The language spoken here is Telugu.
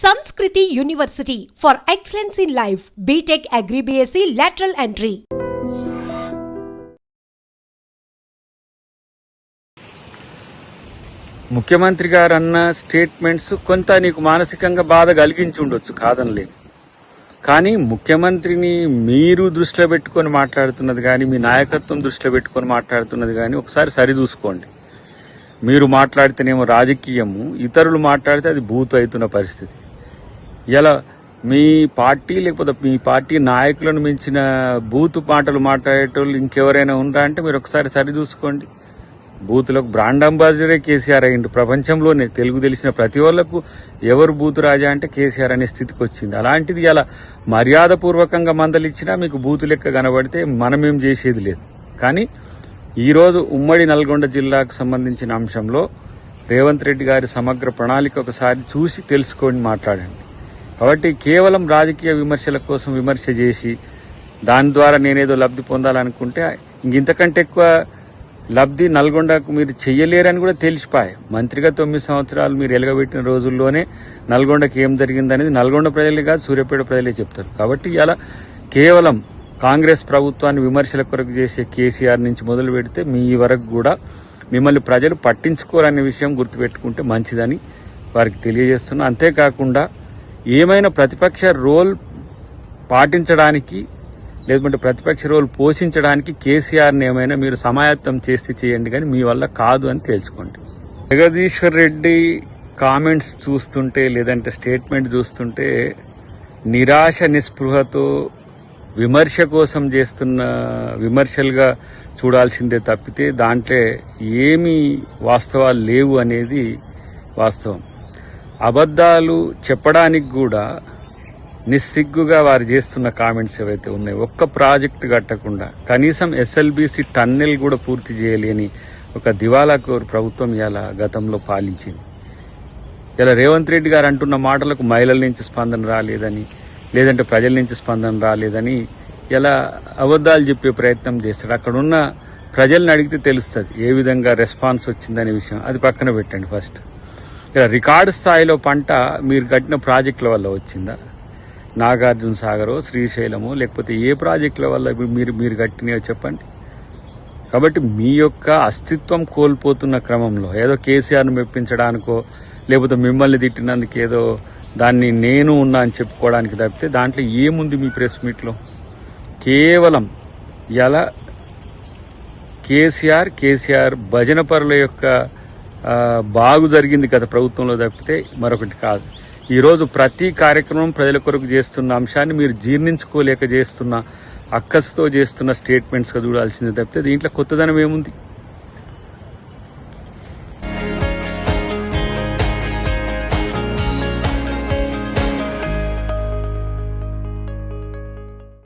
Sanskriti University for Excellence in Life, BTech Agri BSc Lateral Entry. ముఖ్యమంత్రి గారు అన్న స్టేట్మెంట్స్ కొంత నీకు మానసికంగా బాధ కలిగించి ఉండొచ్చు, కాదనలేదు. కానీ ముఖ్యమంత్రిని మీరు దృష్టిలో పెట్టుకొని మాట్లాడుతున్నది కానీ, మీ నాయకత్వం దృష్టిలో పెట్టుకొని మాట్లాడుతున్నది కానీ ఒకసారి సరిచూసుకోండి. మీరు మాట్లాడితేనేమో రాజకీయము, ఇతరులు మాట్లాడితే అది బూతు అవుతున్న పరిస్థితి. ఇలా మీ పార్టీ లేకపోతే మీ పార్టీ నాయకులను మించిన బూతు మాటలు మాట్లాడేటోళ్ళు ఇంకెవరైనా ఉన్నారా అంటే మీరు ఒకసారి సరిచూసుకోండి. బూతులకు బ్రాండ్ అంబాసిడరే కేసీఆర్ అయ్యిండు. ప్రపంచంలోనే తెలుగు తెలిసిన ప్రతి ఒళ్లకు ఎవరు బూతు రాజా అంటే కేసీఆర్ అనే స్థితికి వచ్చింది. అలాంటిది ఇలా మర్యాదపూర్వకంగా మందలిచ్చినా మీకు బూతు లెక్క కనబడితే మనమేం చేసేది లేదు. కానీ ఈరోజు ఉమ్మడి నల్గొండ జిల్లాకు సంబంధించిన అంశంలో రేవంత్ రెడ్డి గారి సమగ్ర ప్రణాళిక ఒకసారి చూసి తెలుసుకొని మాట్లాడండి. కాబట్టి కేవలం రాజకీయ విమర్శల కోసం విమర్శ చేసి దాని ద్వారా నేనేదో లబ్ధి పొందాలనుకుంటే ఇంతకంటే ఎక్కువ లబ్ధి నల్గొండకు మీరు చెయ్యలేరని కూడా తెలిసిపోయాయి. మంత్రిగా 9 సంవత్సరాలు మీరు ఎలగబెట్టిన రోజుల్లోనే నల్గొండకి ఏం జరిగిందనేది నల్గొండ ప్రజలే కాదు, సూర్యాపేట ప్రజలే చెప్తారు. కాబట్టి ఇలా కేవలం కాంగ్రెస్ ప్రభుత్వాన్ని విమర్శల కొరకు చేసే కేసీఆర్ నుంచి మొదలు పెడితే మీ వరకు కూడా మిమ్మల్ని ప్రజలు పట్టించుకోరనే విషయం గుర్తుపెట్టుకుంటే మంచిదని వారికి తెలియజేస్తున్నా. అంతేకాకుండా ఏమైనా ప్రతిపక్ష రోల్ పాటించడానికి లేదంటే ప్రతిపక్ష రోల్ పోషించడానికి కేసీఆర్ని ఏమైనా మీరు సమాయత్తం చేస్తే చేయండి, కానీ మీ వల్ల కాదు అని తేల్చుకోండి. జగదీశ్వర్ రెడ్డి కామెంట్స్ చూస్తుంటే లేదంటే స్టేట్మెంట్ చూస్తుంటే నిరాశ నిస్పృహతో విమర్శ కోసం చేస్తున్న విమర్శలుగా చూడాల్సిందే తప్పితే దాంట్లో ఏమీ వాస్తవాలు లేవు అనేది వాస్తవం. అబద్ధాలు చెప్పడానికి కూడా నిస్సిగ్గుగా వారు చేస్తున్న కామెంట్స్ ఏవైతే ఉన్నాయో, ఒక్క ప్రాజెక్టు కట్టకుండా కనీసం ఎస్ఎల్బీసీ టన్నెల్ కూడా పూర్తి చేయలేని ఒక దివాలాకోరు ప్రభుత్వం ఇలా గతంలో పాలించింది. ఇలా రేవంత్ రెడ్డి గారు అంటున్న మాటలకు మహిళల నుంచి స్పందన రాలేదని, లేదంటే ప్రజల నుంచి స్పందన రాలేదని ఇలా అబద్ధాలు చెప్పే ప్రయత్నం చేస్తాడు. అక్కడున్న ప్రజల్ని అడిగితే తెలుస్తుంది ఏ విధంగా రెస్పాన్స్ వచ్చిందనే విషయం. అది పక్కన పెట్టండి. ఫస్ట్ ఇలా రికార్డు స్థాయిలో పంట మీరు కట్టిన ప్రాజెక్టుల వల్ల వచ్చిందా? నాగార్జున సాగరో, శ్రీశైలమో, లేకపోతే ఏ ప్రాజెక్టుల వల్ల మీరు కట్టినాయో చెప్పండి. కాబట్టి మీ యొక్క అస్తిత్వం కోల్పోతున్న క్రమంలో ఏదో కేసీఆర్ను మెప్పించడానికో లేకపోతే మిమ్మల్ని తిట్టినందుకు ఏదో దాన్ని నేను ఉన్నా అని చెప్పుకోవడానికి తప్పితే దాంట్లో ఏముంది మీ ప్రెస్ మీట్లో? కేవలం ఇలా కేసీఆర్ భజన పరుల యొక్క బాగు జరిగింది గత ప్రభుత్వంలో తప్పితే మరొకటి కాదు. ఈరోజు ప్రతి కార్యక్రమం ప్రజల కొరకు చేస్తున్న అంశాన్ని మీరు జీర్ణించుకోలేక చేస్తున్న అక్కసుతో చేస్తున్న స్టేట్మెంట్స్గా చూడాల్సిందే తప్పితే దీంట్లో కొత్తదనం ఏముంది?